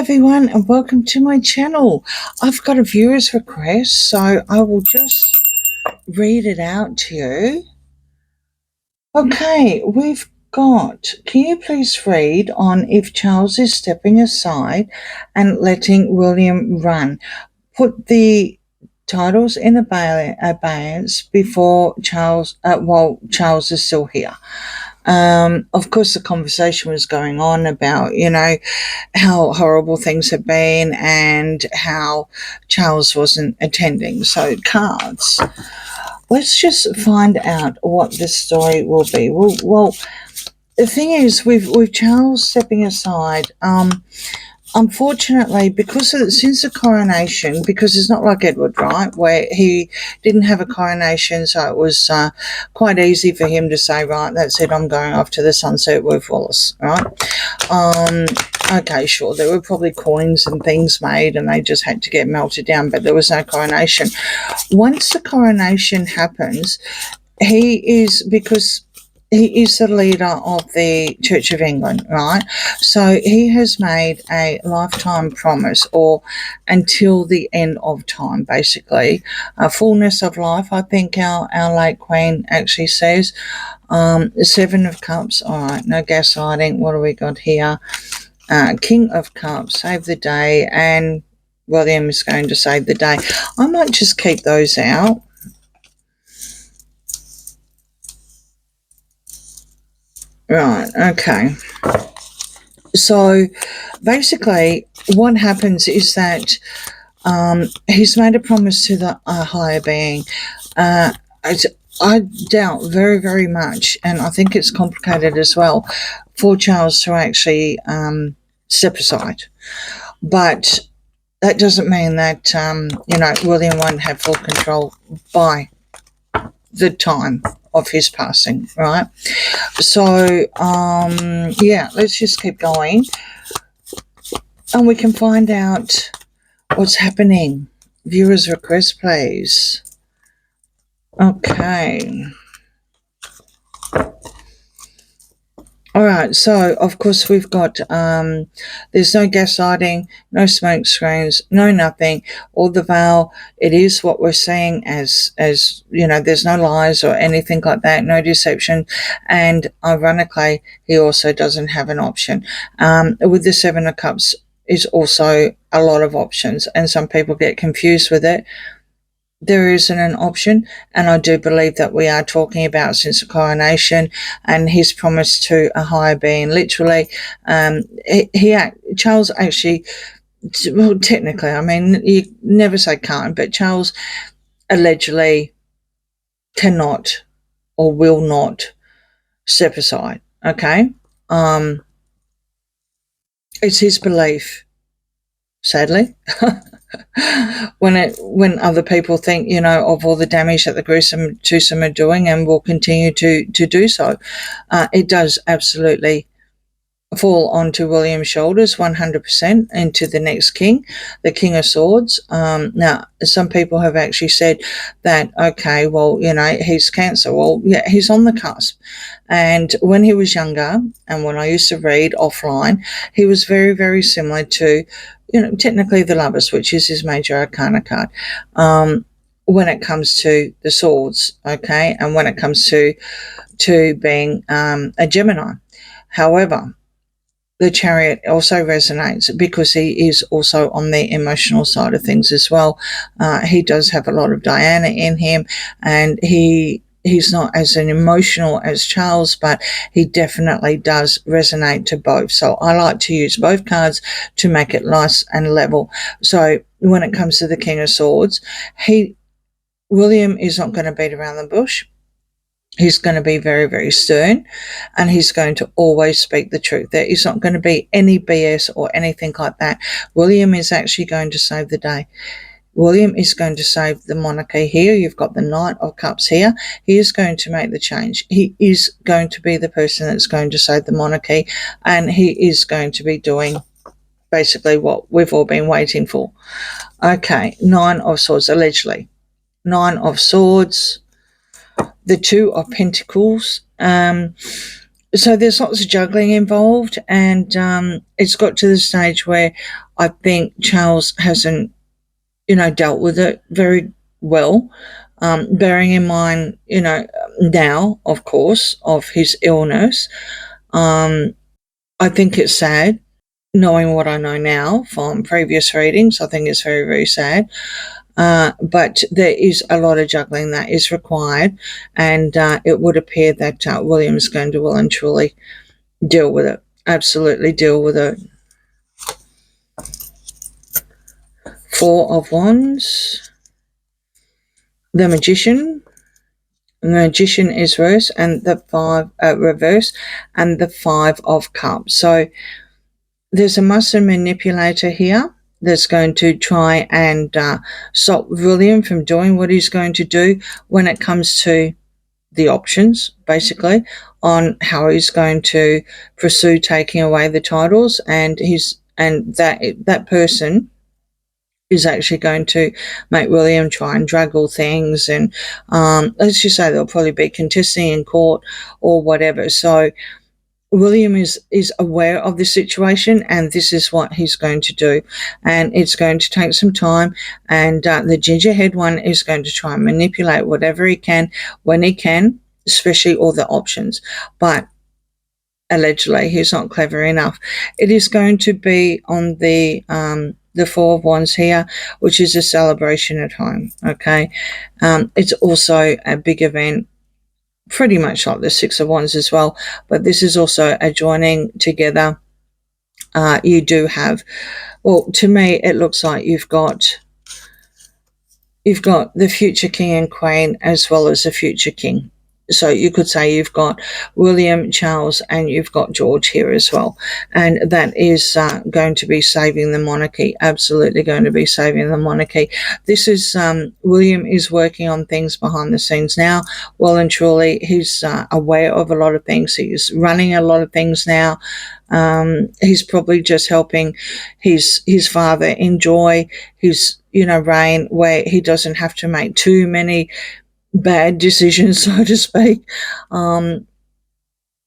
everyone, and welcome to my channel. I've got a viewer's request, so I will just read it out to you. Okay, we've got, can you please read on if Charles is stepping aside and letting William run? Put the titles in abeyance before Charles, while Charles is still here. Of course, the conversation was going on about, how horrible things have been and how Charles wasn't attending. So, cards. Let's just find out what this story will be. Well, the thing is, with Charles stepping aside, unfortunately, since the coronation, because it's not like Edward, right, where he didn't have a coronation, so it was quite easy for him to say, right, that's it, I'm going off to the sunset with Wallace, right? Okay, sure, there were probably coins and things made and they just had to get melted down, but there was no coronation. Once the coronation happens, he is the leader of the Church of England, right? So he has made a lifetime promise, or until the end of time, basically. A fullness of life, I think our late Queen actually says. The Seven of Cups, all right, no gaslighting. What do we got here? King of Cups, save the day, and William is going to save the day. I might just keep those out. Right, okay. So basically what happens is that he's made a promise to the higher being. I doubt very, very much, and I think it's complicated as well, for Charles to actually step aside. But that doesn't mean that, William won't have full control by the time of his passing, right? So, yeah, let's just keep going. And we can find out what's happening. Viewers' request, please. Okay. All right, so of course we've got, there's no gaslighting, no smoke screens, no nothing. All the veil, it is what we're seeing as there's no lies or anything like that, no deception. And ironically, he also doesn't have an option. With the Seven of Cups is also a lot of options, and some people get confused with it. There isn't an option, and I do believe that we are talking about since the coronation and his promise to a higher being. Literally, Charles actually, well, technically, I mean, you never say can't, but Charles allegedly cannot or will not step aside. Okay, it's his belief, sadly. When other people think, of all the damage that the gruesome twosome are doing and will continue to do so, it does absolutely fall onto William's shoulders 100% into the next king, the King of Swords. Now, some people have actually said that, okay, well, he's Cancer. Well, yeah, he's on the cusp. And when he was younger, and when I used to read offline, he was very, very similar to, technically the Lovers, which is his major arcana card, when it comes to the swords, okay, and when it comes to being a Gemini. However, the Chariot also resonates because he is also on the emotional side of things as well. He does have a lot of Diana in him, and he's not as an emotional as Charles, but he definitely does resonate to both. So I like to use both cards to make it nice and level. So when it comes to the King of Swords, William is not going to beat around the bush. He's going to be very, very stern, and he's going to always speak the truth. There is not going to be any BS or anything like that. William is actually going to save the day. William is going to save the monarchy here. You've got the Knight of Cups here. He is going to make the change. He is going to be the person that's going to save the monarchy, and he is going to be doing basically what we've all been waiting for. Okay, Nine of Swords, allegedly. Nine of Swords, the Two of Pentacles. So there's lots of juggling involved, and it's got to the stage where I think Charles hasn't, dealt with it very well. Bearing in mind, now, of course, of his illness, I think it's sad. Knowing what I know now from previous readings, I think it's very, very sad. But there is a lot of juggling that is required, and it would appear that William's going to well and truly deal with it. Absolutely deal with it. Four of Wands, the Magician. The Magician is reverse, and the reverse, and the Five of Cups. So there's a master manipulator here that's going to try and stop William from doing what he's going to do when it comes to the options, basically, on how he's going to pursue taking away the titles, and that person is actually going to make William try and juggle things, and let's just say they'll probably be contesting in court or whatever. So William is aware of the situation, and this is what he's going to do, and it's going to take some time, and the gingerhead one is going to try and manipulate whatever he can when he can, especially all the options, but allegedly he's not clever enough. It is going to be on the Four of Wands here, which is a celebration at home. Okay, it's also a big event, pretty much like the Six of Wands as well, but this is also a joining together. You do have, well, to me it looks like you've got the future king and queen as well as the future king. So you could say you've got William, Charles, and you've got George here as well. And that is going to be saving the monarchy, absolutely going to be saving the monarchy. This is, William is working on things behind the scenes now. Well and truly, he's aware of a lot of things. He's running a lot of things now. He's probably just helping his father enjoy his, reign, where he doesn't have to make too many bad decisions, so to speak, when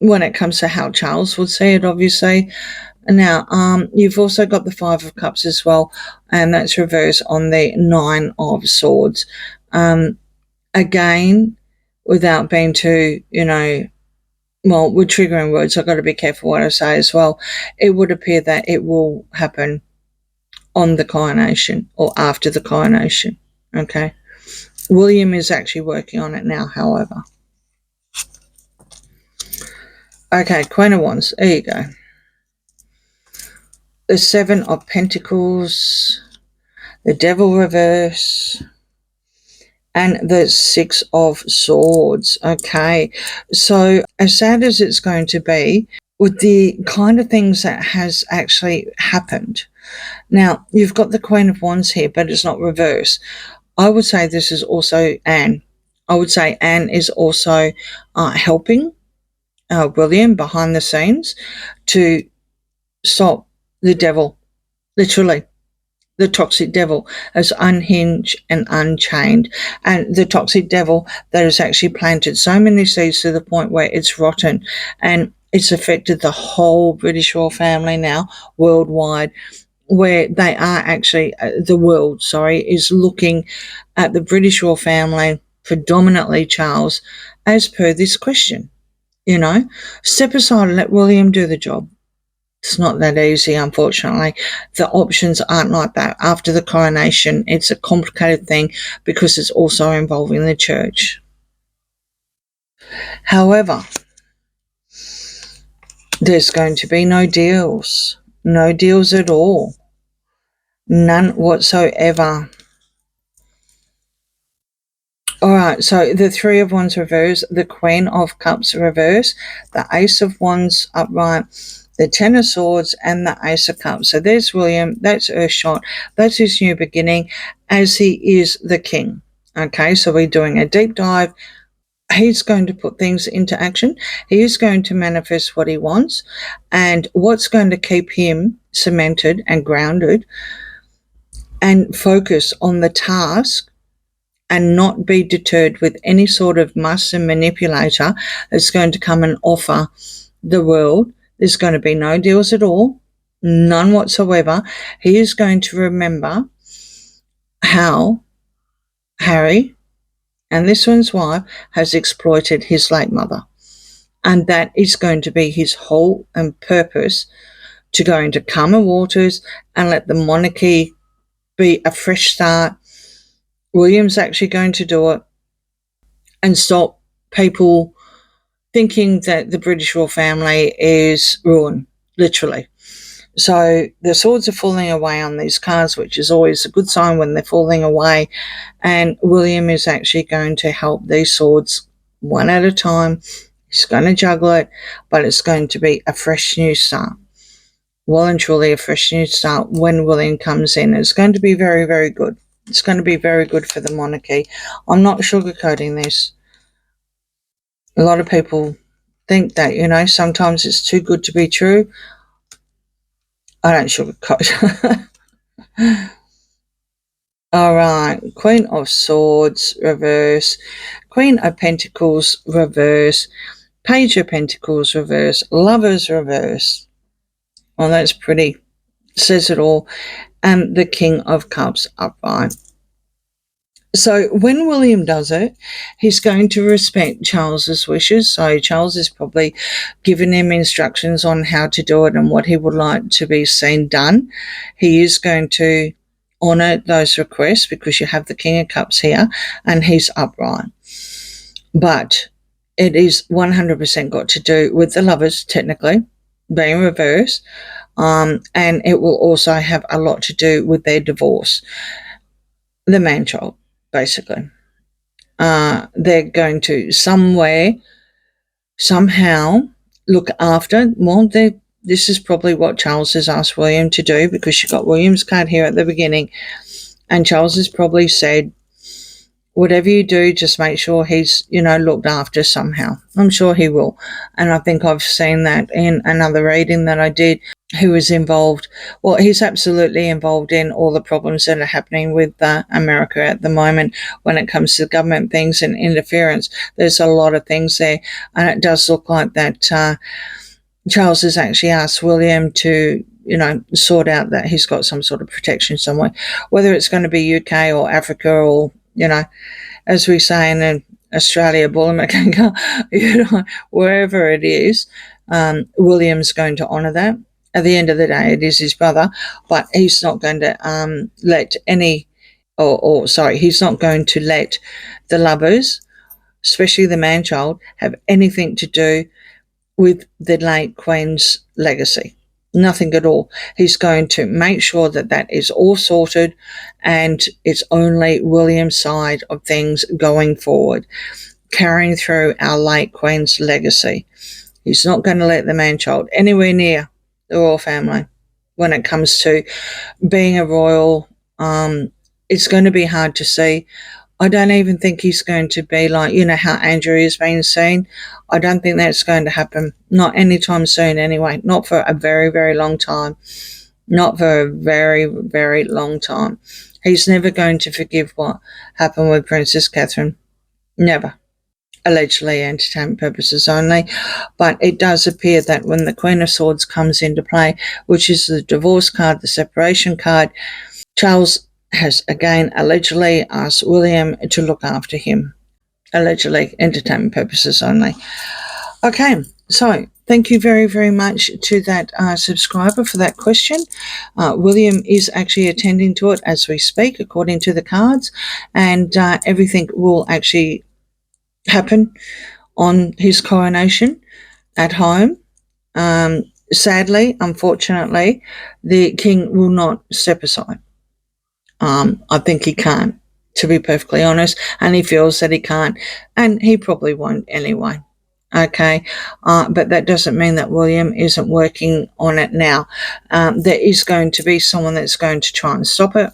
it comes to how Charles would see it, obviously. Now, you've also got the Five of Cups as well, and that's reversed on the Nine of Swords. Again, without being too, well, with triggering words, I've got to be careful what I say as well. It would appear that it will happen on the coronation or after the coronation, okay? William is actually working on it now, however. Okay, Queen of Wands. There you go. The Seven of Pentacles, the Devil reverse, and the Six of Swords. Okay, so as sad as it's going to be, with the kind of things that has actually happened. Now, you've got the Queen of Wands here, but it's not reverse. I would say this is also Anne. I would say Anne is also helping William behind the scenes to stop the devil, literally, the toxic devil, as unhinged and unchained. And the toxic devil that has actually planted so many seeds to the point where it's rotten, and it's affected the whole British royal family now, worldwide, where they are actually, the world, is looking at the British royal family, predominantly Charles, as per this question. Step aside and let William do the job. It's not that easy, unfortunately. The options aren't like that. After the coronation, it's a complicated thing because it's also involving the church. However, there's going to be no deals. No deals at all. None whatsoever. All right, so the Three of Wands reverse, the Queen of Cups reverse, the Ace of Wands upright, the Ten of Swords, and the Ace of Cups. So there's William, that's Earthshot, that's his new beginning, as he is the king. Okay, so we're doing a deep dive. He's going to put things into action. He is going to manifest what he wants, and what's going to keep him cemented and grounded and focus on the task and not be deterred with any sort of master manipulator that's going to come and offer the world. There's going to be no deals at all, none whatsoever. He is going to remember how Harry and this one's wife has exploited his late mother. And that is going to be his whole and purpose, to go into calmer waters and let the monarchy be a fresh start. William's actually going to do it and stop people thinking that the British royal family is ruined, literally. So the swords are falling away on these cards, which is always a good sign when they're falling away. And William is actually going to help these swords one at a time. He's going to juggle it, but it's going to be a fresh new start. Well and truly a fresh new start when William comes in. It's going to be very, very good. It's going to be very good for the monarchy. I'm not sugarcoating this. A lot of people think that, sometimes it's too good to be true. I don't sugarcoat. All right, Queen of Swords, reverse. Queen of Pentacles, reverse. Page of Pentacles, reverse. Lovers, reverse. Well, that's pretty. Says it all. And the King of Cups, upright. So when William does it, he's going to respect Charles's wishes. So Charles is probably giving him instructions on how to do it and what he would like to be seen done. He is going to honour those requests because you have the King of Cups here and he's upright. But it is 100% got to do with the Lovers, technically, being reversed. And it will also have a lot to do with their divorce. The man-child. Basically, they're going to somewhere, somehow look after. Well, this is probably what Charles has asked William to do, because you got William's card here at the beginning, and Charles has probably said, whatever you do, just make sure he's, looked after somehow. I'm sure he will. And I think I've seen that in another reading that I did. Who was involved? Well, he's absolutely involved in all the problems that are happening with America at the moment when it comes to government things and interference. There's a lot of things there, and it does look like that Charles has actually asked William to, sort out that he's got some sort of protection somewhere, whether it's going to be UK or Africa or, as we say in Australia, Bullamakanka, wherever it is, William's going to honour that. At the end of the day, it is his brother, but he's not going to he's not going to let the Lovers, especially the man-child, have anything to do with the late Queen's legacy. Nothing at all. He's going to make sure that that is all sorted, and it's only William's side of things going forward, carrying through our late Queen's legacy. He's not going to let the man-child anywhere near the royal family when it comes to being a royal. It's going to be hard to see. I don't even think he's going to be like, how Andrew has been seen. I don't think that's going to happen. Not anytime soon anyway. Not for a very, very long time. Not for a very, very long time. He's never going to forgive what happened with Princess Catherine. Never. Allegedly, entertainment purposes only, but it does appear that when the Queen of Swords comes into play, which is the divorce card, the separation card, Charles has again allegedly asked William to look after him. Allegedly, entertainment purposes only. Okay, so thank you very, very much to that subscriber for that question. William is actually attending to it as we speak, according to the cards, and everything will actually happen on his coronation at home. Sadly, unfortunately, the king will not step aside. I think he can't, to be perfectly honest, and he feels that he can't, and he probably won't anyway. Okay, but that doesn't mean that William isn't working on it now. There is going to be someone that's going to try and stop it,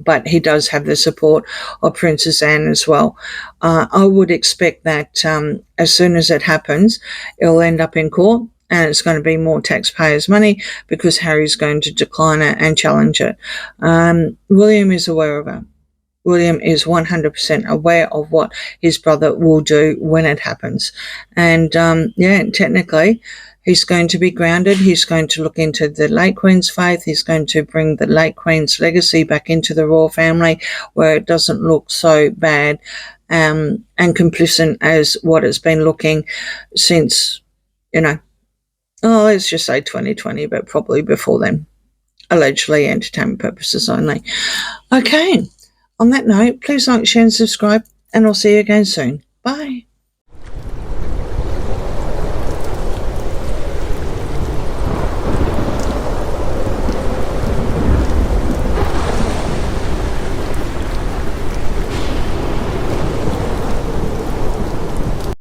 but he does have the support of Princess Anne as well. I would expect that as soon as it happens, it'll end up in court, and it's going to be more taxpayers' money because Harry's going to decline it and challenge it. William is aware of it. William is 100% aware of what his brother will do when it happens. And technically, he's going to be grounded. He's going to look into the late Queen's faith. He's going to bring the late Queen's legacy back into the royal family where it doesn't look so bad and complicit as what it's been looking since, let's just say 2020, but probably before then. Allegedly, entertainment purposes only. Okay, on that note, please like, share and subscribe, and I'll see you again soon. Bye.